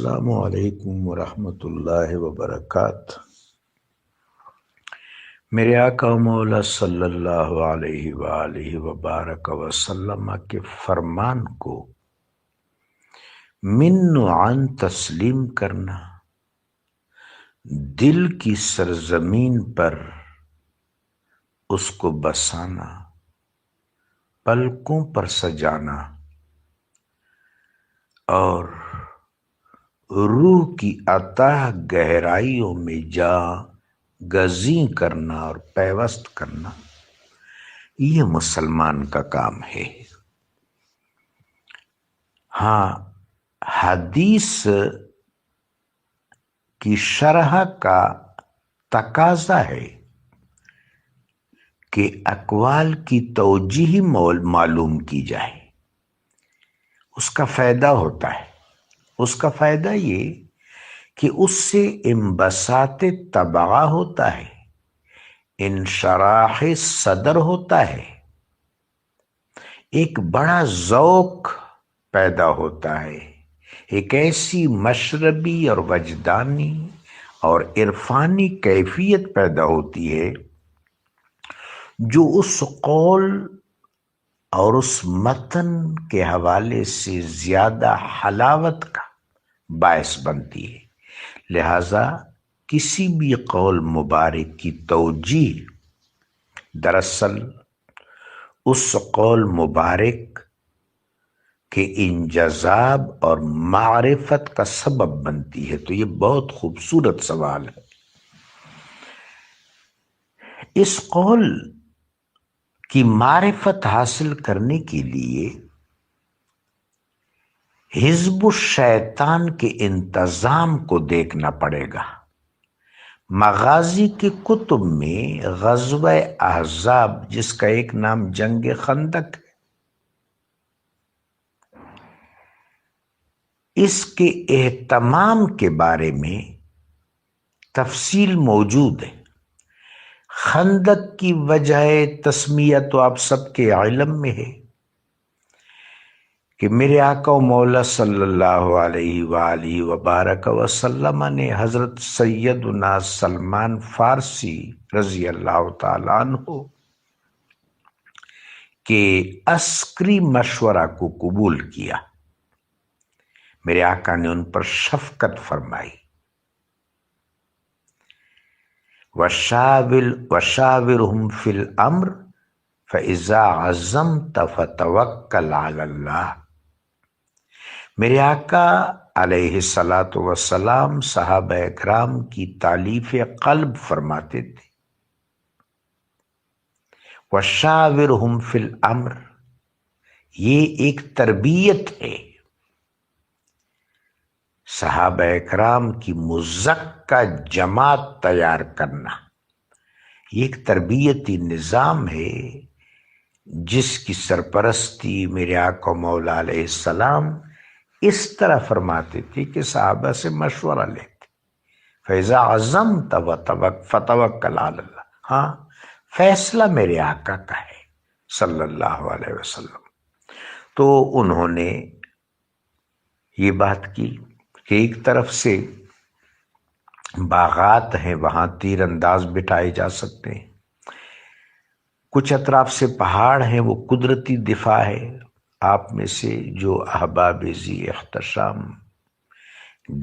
السلام علیکم ورحمۃ اللہ وبرکاتہ۔ میرے آقا و مولا صلی اللہ علیہ وآلہ وبارک وسلم کے فرمان کو من و عن تسلیم کرنا، دل کی سرزمین پر اس کو بسانا، پلکوں پر سجانا اور روح کی اتاہ گہرائیوں میں جا گزیں کرنا اور پیوست کرنا، یہ مسلمان کا کام ہے۔ ہاں، حدیث کی شرح کا تقاضا ہے کہ اقوال کی توجیہ معلوم کی جائے، اس کا فائدہ ہوتا ہے۔ اس کا فائدہ یہ کہ اس سے انبساط طبع ہوتا ہے، انشراح صدر ہوتا ہے، ایک بڑا ذوق پیدا ہوتا ہے، ایک ایسی مشربی اور وجدانی اور عرفانی کیفیت پیدا ہوتی ہے جو اس قول اور اس متن کے حوالے سے زیادہ حلاوت کا باعث بنتی ہے۔ لہذا کسی بھی قول مبارک کی توجیہ دراصل اس قول مبارک کے انجذاب اور معرفت کا سبب بنتی ہے۔ تو یہ بہت خوبصورت سوال ہے۔ اس قول کی معرفت حاصل کرنے کے لیے حزب الشیطان کے انتظام کو دیکھنا پڑے گا۔ مغازی کی کتب میں غزوہ احزاب، جس کا ایک نام جنگ خندق ہے، اس کے اہتمام کے بارے میں تفصیل موجود ہے۔ خندق کی وجہ تسمیہ تو آپ سب کے علم میں ہے کہ میرے آقا و مولا صلی اللہ علیہ وآلہ وبارک وسلم نے حضرت سیدنا سلمان فارسی رضی اللہ تعالیٰ عنہ کے عسکری مشورہ کو قبول کیا۔ میرے آقا نے ان پر شفقت فرمائی، وَشَاوِرْهُمْ فِي الْأَمْرِ فَإِذَا عَزَمْتَ فَتَوَكَّلْ عَلَى اللَّهِ۔ میرے آقا علیہ الصلاۃ والسلام صحابہ اکرام کی تالیف قلب فرماتے تھے، وَشَاوِرْهُمْ فِي الْأَمْرِ، یہ ایک تربیت ہے۔ صحابہ اکرام کی مزکہ جماعت تیار کرنا، یہ ایک تربیتی نظام ہے جس کی سرپرستی میرے آقا مولا علیہ السلام اس طرح فرماتے تھے کہ صحابہ سے مشورہ لیتے، فَإِذَا عَزَمْتَ فَتَوَكَّلْ عَلَى اللَّهِ، ہاں فیصلہ میرے آقا کا ہے صلی اللہ علیہ وسلم۔ تو انہوں نے یہ بات کی کہ ایک طرف سے باغات ہیں، وہاں تیر انداز بٹھائے جا سکتے ہیں، کچھ اطراف سے پہاڑ ہیں، وہ قدرتی دفاع ہے۔ آپ میں سے جو احباب ذی احتشام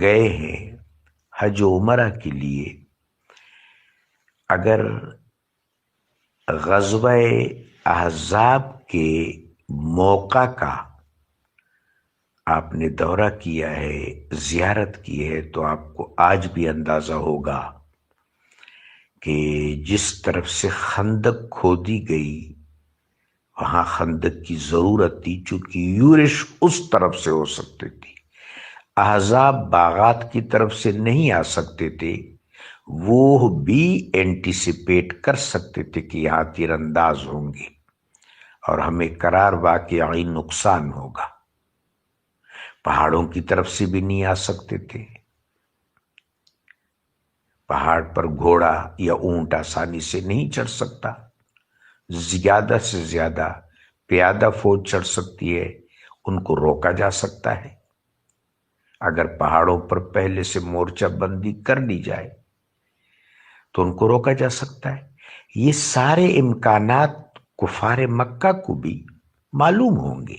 گئے ہیں حج و عمرہ کے لیے، اگر غزوہ احزاب کے موقع کا آپ نے دورہ کیا ہے، زیارت کی ہے، تو آپ کو آج بھی اندازہ ہوگا کہ جس طرف سے خندق کھودی گئی وہاں خندق کی ضرورت تھی، چونکہ یورش اس طرف سے ہو سکتی تھی، احزاب باغات کی طرف سے نہیں آ سکتے تھے، وہ بھی اینٹیسپیٹ کر سکتے تھے کہ یہاں تیر انداز ہوں گے اور ہمیں قرار واقعی نقصان ہوگا۔ پہاڑوں کی طرف سے بھی نہیں آ سکتے تھے، پہاڑ پر گھوڑا یا اونٹ آسانی سے نہیں چڑھ سکتا، زیادہ سے زیادہ پیادہ فوج چڑھ سکتی ہے، ان کو روکا جا سکتا ہے۔ اگر پہاڑوں پر پہلے سے مورچہ بندی کر لی جائے تو ان کو روکا جا سکتا ہے۔ یہ سارے امکانات کفار مکہ کو بھی معلوم ہوں گے،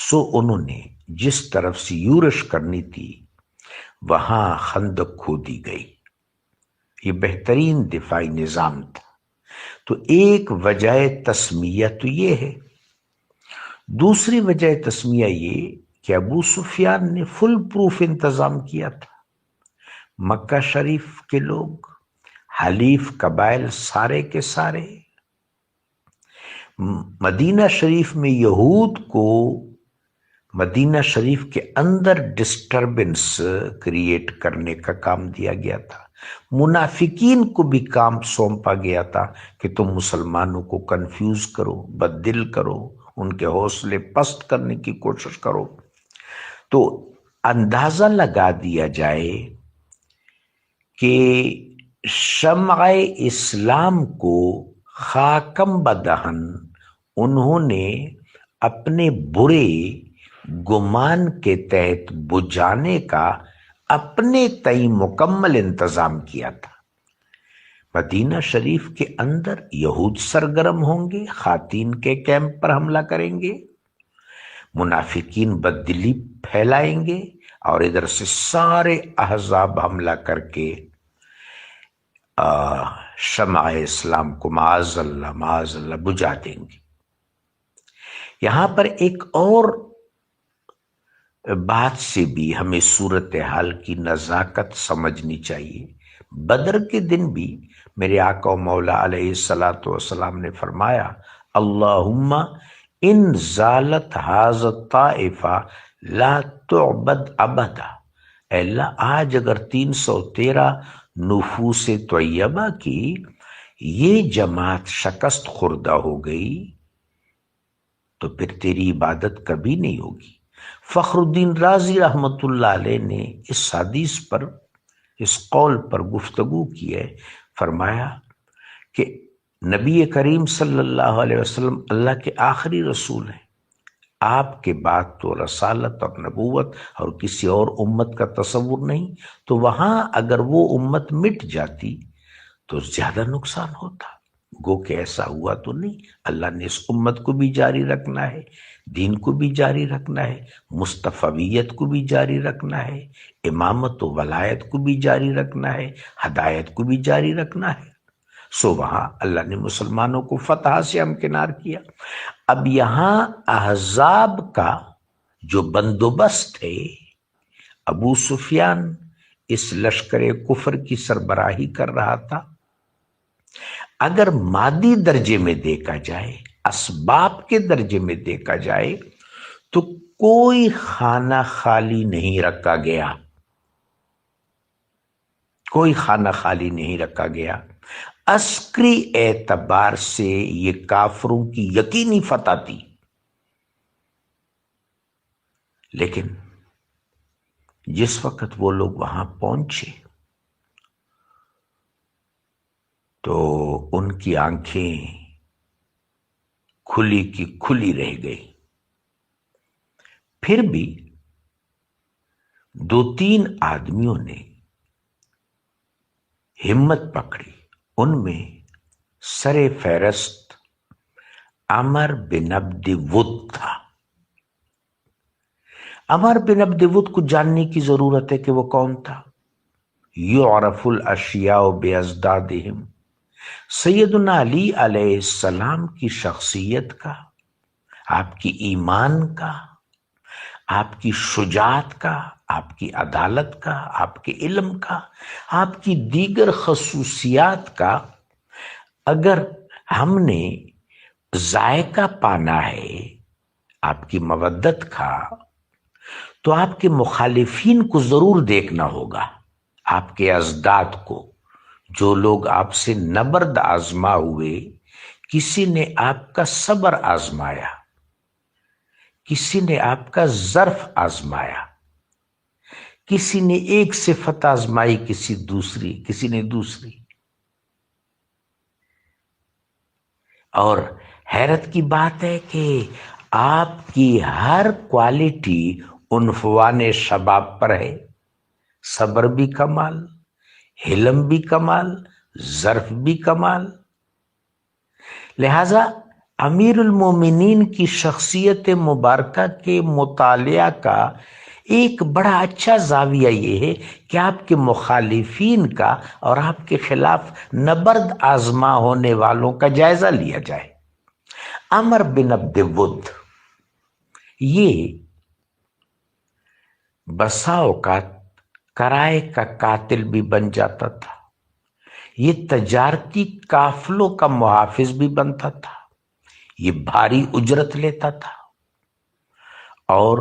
سو انہوں نے جس طرف سے یورش کرنی تھی وہاں خندق کھودی گئی۔ یہ بہترین دفاعی نظام تھا۔ تو ایک وجہ تسمیہ تو یہ ہے۔ دوسری وجہ تسمیہ یہ کہ ابو سفیان نے فل پروف انتظام کیا تھا۔ مکہ شریف کے لوگ، حلیف قبائل سارے کے سارے، مدینہ شریف میں یہود کو مدینہ شریف کے اندر ڈسٹربنس کریٹ کرنے کا کام دیا گیا تھا۔ منافقین کو بھی کام سونپا گیا تھا کہ تم مسلمانوں کو کنفیوز کرو، بددل کرو، ان کے حوصلے پست کرنے کی کوشش کرو۔ تو اندازہ لگا دیا جائے کہ شمع اسلام کو خاکم بدہن انہوں نے اپنے برے گمان کے تحت بجھانے کا اپنے تئیں مکمل انتظام کیا تھا۔ مدینہ شریف کے اندر یہود سرگرم ہوں گے، خواتین کے کیمپ پر حملہ کریں گے، منافقین بددلی پھیلائیں گے، اور ادھر سے سارے احزاب حملہ کر کے شمع اسلام کو معاذ اللہ بجھا دیں گے۔ یہاں پر ایک اور بات سے بھی ہمیں صورتحال کی نزاکت سمجھنی چاہیے۔ بدر کے دن بھی میرے آقا و مولا علیہ الصلوۃ والسلام نے فرمایا، اللہم ان زالت ھذا الطائفہ لا تعبد ابدا، اے اللہ آج اگر 313 نفوس طیبہ کی یہ جماعت شکست خوردہ ہو گئی تو پھر تیری عبادت کبھی نہیں ہوگی۔ فخر الدین رازی رحمت اللہ علیہ نے اس حدیث پر، اس قول پر گفتگو کی ہے، فرمایا کہ نبی کریم صلی اللہ علیہ وسلم اللہ کے آخری رسول ہیں، آپ کے بعد تو رسالت اور نبوت اور کسی اور امت کا تصور نہیں، تو وہاں اگر وہ امت مٹ جاتی تو زیادہ نقصان ہوتا۔ گو کہ ایسا ہوا تو نہیں، اللہ نے اس امت کو بھی جاری رکھنا ہے، دین کو بھی جاری رکھنا ہے، مصطفیت کو بھی جاری رکھنا ہے، امامت و ولایت کو بھی جاری رکھنا ہے، ہدایت کو بھی جاری رکھنا ہے۔ سو وہاں اللہ نے مسلمانوں کو فتح سے ہمکنار کیا۔ اب یہاں احزاب کا جو بندوبست ہے، ابو سفیان اس لشکر کفر کی سربراہی کر رہا تھا۔ اگر مادی درجے میں دیکھا جائے، اسباب کے درجے میں دیکھا جائے تو کوئی خانہ خالی نہیں رکھا گیا، کوئی خانہ خالی نہیں رکھا گیا۔ عسکری اعتبار سے یہ کافروں کی یقینی فتح تھی، لیکن جس وقت وہ لوگ وہاں پہنچے تو ان کی آنکھیں کھلی کی کھلی رہ گئی۔ پھر بھی 2-3 آدمیوں نے ہمت پکڑی، ان میں سر فہرست عمر بن عبد ود تھا۔ عمر بن عبد ود کو جاننے کی ضرورت ہے کہ وہ کون تھا۔ یعرف الاشیاء بازدادہم، سیدنا علی علیہ السلام کی شخصیت کا، آپ کی ایمان کا، آپ کی شجاعت کا، آپ کی عدالت کا، آپ کے علم کا، آپ کی دیگر خصوصیات کا اگر ہم نے ذائقہ پانا ہے، آپ کی مودت کا، تو آپ کے مخالفین کو ضرور دیکھنا ہوگا، آپ کے ازداد کو، جو لوگ آپ سے نبرد آزما ہوئے۔ کسی نے آپ کا صبر آزمایا، کسی نے آپ کا ظرف آزمایا، کسی نے ایک صفت آزمائی، کسی نے دوسری۔ اور حیرت کی بات ہے کہ آپ کی ہر کوالٹی عنفوان شباب پر ہے، صبر بھی کمال، حلم بھی کمال، ظرف بھی کمال۔ لہذا امیر المومنین کی شخصیت مبارکہ کے مطالعہ کا ایک بڑا اچھا زاویہ یہ ہے کہ آپ کے مخالفین کا اور آپ کے خلاف نبرد آزما ہونے والوں کا جائزہ لیا جائے۔ عمر بن عبد ود یہ بسا اوقات کرائے کا قاتل بھی بن جاتا تھا، یہ تجارتی قافلوں کا محافظ بھی بنتا تھا، یہ بھاری اجرت لیتا تھا، اور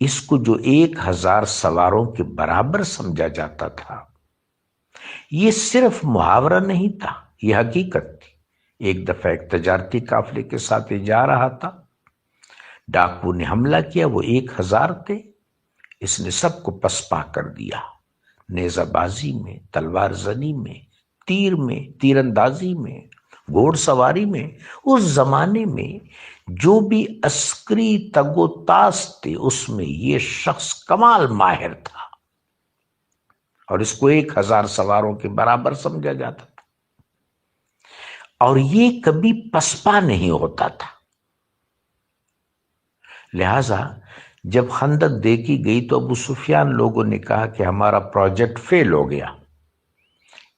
اس کو جو 1000 سواروں کے برابر سمجھا جاتا تھا، یہ صرف محاورہ نہیں تھا، یہ حقیقت تھی۔ ایک دفعہ ایک تجارتی قافلے کے ساتھ یہ جا رہا تھا، ڈاکو نے حملہ کیا، وہ 1000 تھے، اس نے سب کو پسپا کر دیا، نیزہ بازی میں، تلوار زنی میں، تیر میں، تیر اندازی میں، گھوڑ سواری میں۔ اس زمانے میں جو بھی عسکری تگ و تاز تھے اس میں یہ شخص کمال ماہر تھا، اور اس کو 1000 سواروں کے برابر سمجھا جاتا تھا، اور یہ کبھی پسپا نہیں ہوتا تھا۔ لہذا جب خندق دیکھی گئی تو ابو سفیان لوگوں نے کہا کہ ہمارا پروجیکٹ فیل ہو گیا۔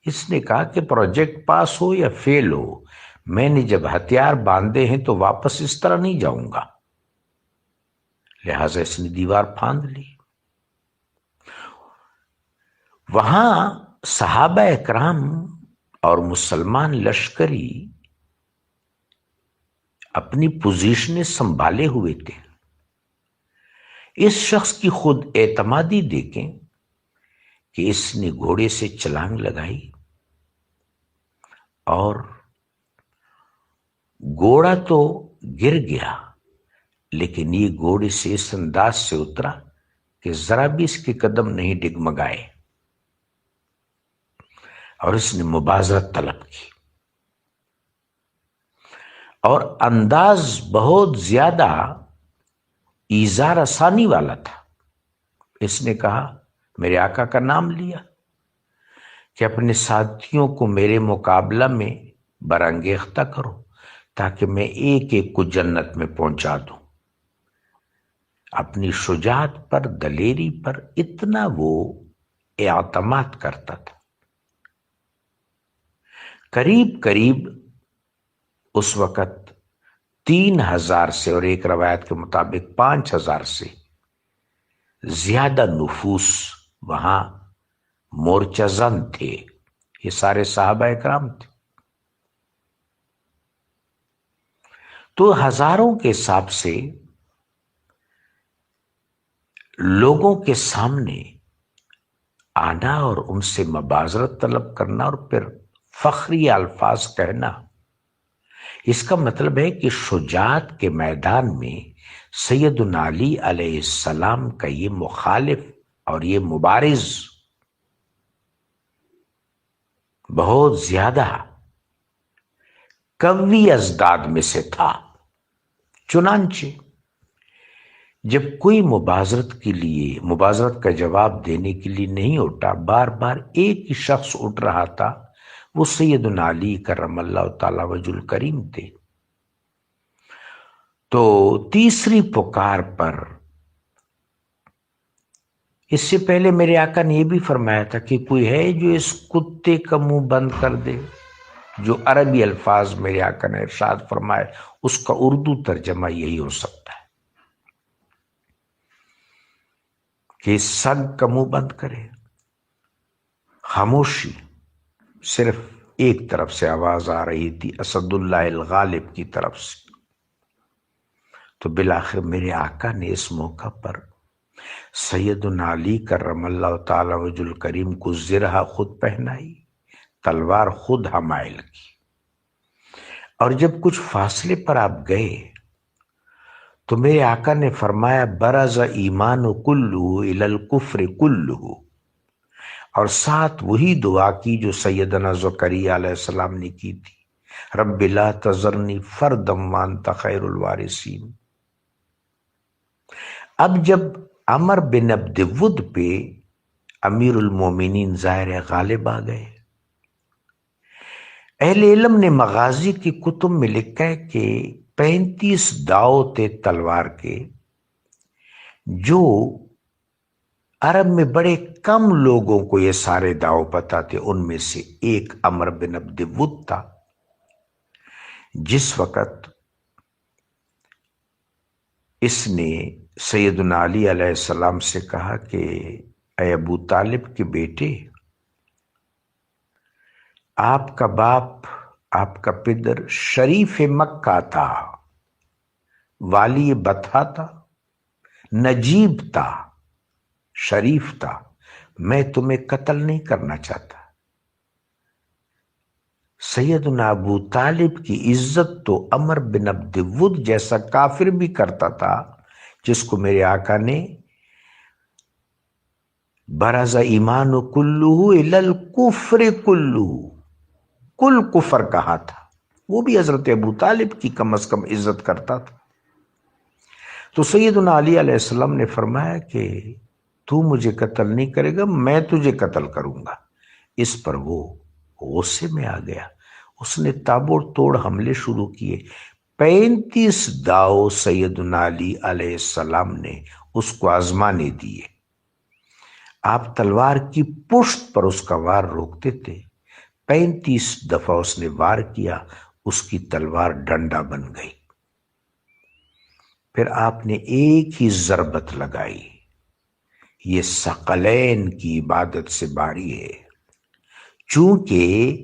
اس نے کہا کہ پروجیکٹ پاس ہو یا فیل ہو، میں نے جب ہتھیار باندھے ہیں تو واپس اس طرح نہیں جاؤں گا۔ لہذا اس نے دیوار پھاند لی۔ وہاں صحابہ اکرام اور مسلمان لشکری اپنی پوزیشنیں سنبھالے ہوئے تھے۔ اس شخص کی خود اعتمادی دیکھیں کہ اس نے گھوڑے سے چھلانگ لگائی، اور گھوڑا تو گر گیا، لیکن یہ گھوڑے سے اس انداز سے اترا کہ ذرا بھی اس کے قدم نہیں ڈگمگائے، اور اس نے مبازرت طلب کی، اور انداز بہت زیادہ ایذا رسانی والا تھا۔ اس نے کہا، میرے آقا کا نام لیا کہ اپنے ساتھیوں کو میرے مقابلہ میں برانگیختہ کرو تاکہ میں ایک ایک کو جنت میں پہنچا دوں۔ اپنی شجاعت پر، دلیری پر اتنا وہ اعتماد کرتا تھا۔ قریب قریب اس وقت 3000 سے، اور ایک روایت کے مطابق 5000 سے زیادہ نفوس وہاں مورچہ زن تھے۔ یہ سارے صحابہ اکرام تھے۔ تو ہزاروں کے حساب سے لوگوں کے سامنے آنا اور ان سے مبازرت طلب کرنا، اور پھر فخری الفاظ کہنا، اس کا مطلب ہے کہ شجاعت کے میدان میں سیدنا علی علیہ السلام کا یہ مخالف اور یہ مبارز بہت زیادہ قوی ازداد میں سے تھا۔ چنانچہ جب کوئی مبازرت کا جواب دینے کے لیے نہیں اٹھا، بار بار ایک ہی شخص اٹھ رہا تھا، وہ سیدنا علی کرم اللہ تعالی وجہ الکریم تھے۔ تو تیسری پکار پر، اس سے پہلے میرے آقا نے یہ بھی فرمایا تھا کہ کوئی ہے جو اس کتے کا منہ بند کر دے، جو عربی الفاظ میرے آقا نے ارشاد فرمائے اس کا اردو ترجمہ یہی ہو سکتا ہے کہ اس سگ کا منہ بند کرے۔ خاموشی، صرف ایک طرف سے آواز آ رہی تھی، اسد اللہ الغالب کی طرف سے۔ تو بالآخر میرے آقا نے اس موقع پر سیدنا علی کرم اللہ تعالی وجہ الکریم کو زرہ خود پہنائی، تلوار خود حمائل کی، اور جب کچھ فاصلے پر آپ گئے تو میرے آقا نے فرمایا، برز ایمان کلہ الی الکفر کلہ، اور ساتھ وہی دعا کی جو سیدنا زکریا علیہ السلام نے کی تھی، رب لا تذرنی فردا وانت خیر الوارثین۔ اب جب عمر بن عبد ود پہ امیر المومنین ظاہر غالب آ گئے۔ اہل علم نے مغازی کی کتب میں لکھا ہے کہ 35 داؤ تھے تلوار کے، جو عرب میں بڑے کم لوگوں کو یہ سارے داؤ پتہ تھے۔ ان میں سے ایک عمر بن عبد ود تھا۔ جس وقت اس نے سیدنا علی علیہ السلام سے کہا کہ اے ابو طالب کے بیٹے، آپ کا باپ، آپ کا پدر شریف مکہ تھا، والی بطحہ تھا، نجیب تھا، شریف تھا، میں تمہیں قتل نہیں کرنا چاہتا۔ سیدنا ابو طالب کی عزت تو عمر بن عبد ود جیسا کافر بھی کرتا تھا، جس کو میرے آقا نے برز ایمان کلہ الی الکفر کلہ، کل کفر کہا تھا، وہ بھی حضرت ابو طالب کی کم از کم عزت کرتا تھا۔ تو سیدنا علی علیہ السلام نے فرمایا کہ تو مجھے قتل نہیں کرے گا، میں تجھے قتل کروں گا۔ اس پر وہ غصے میں آ گیا، اس نے تابڑ توڑ حملے شروع کیے۔ 35 داؤ سیدنا علی علیہ السلام نے اس کو آزمانے دیے۔ آپ تلوار کی پشت پر اس کا وار روکتے تھے۔ 35 دفعہ اس نے وار کیا، اس کی تلوار ڈنڈا بن گئی۔ پھر آپ نے ایک ہی ضربت لگائی۔ یہ ثقلین کی عبادت سے باری ہے، چونکہ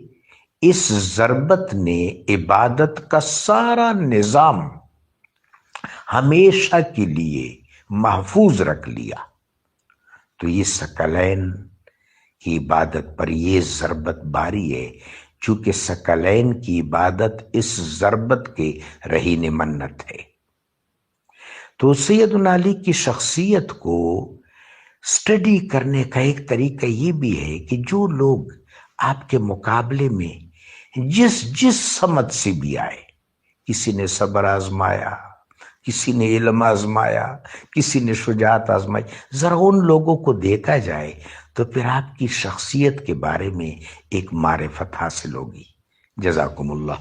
اس ضربت نے عبادت کا سارا نظام ہمیشہ کے لیے محفوظ رکھ لیا۔ تو یہ ثقلین کی عبادت پر یہ ضربت باری ہے، چونکہ ثقلین کی عبادت اس ضربت کے رہین منت ہے۔ تو سیدنا علی کی شخصیت کو اسٹڈی کرنے کا ایک طریقہ یہ بھی ہے کہ جو لوگ آپ کے مقابلے میں جس سمت سے بھی آئے، کسی نے صبر آزمایا، کسی نے علم آزمایا، کسی نے شجاعت آزمائی، ذرا ان لوگوں کو دیکھا جائے تو پھر آپ کی شخصیت کے بارے میں ایک معرفت حاصل ہوگی۔ جزاکم اللہ۔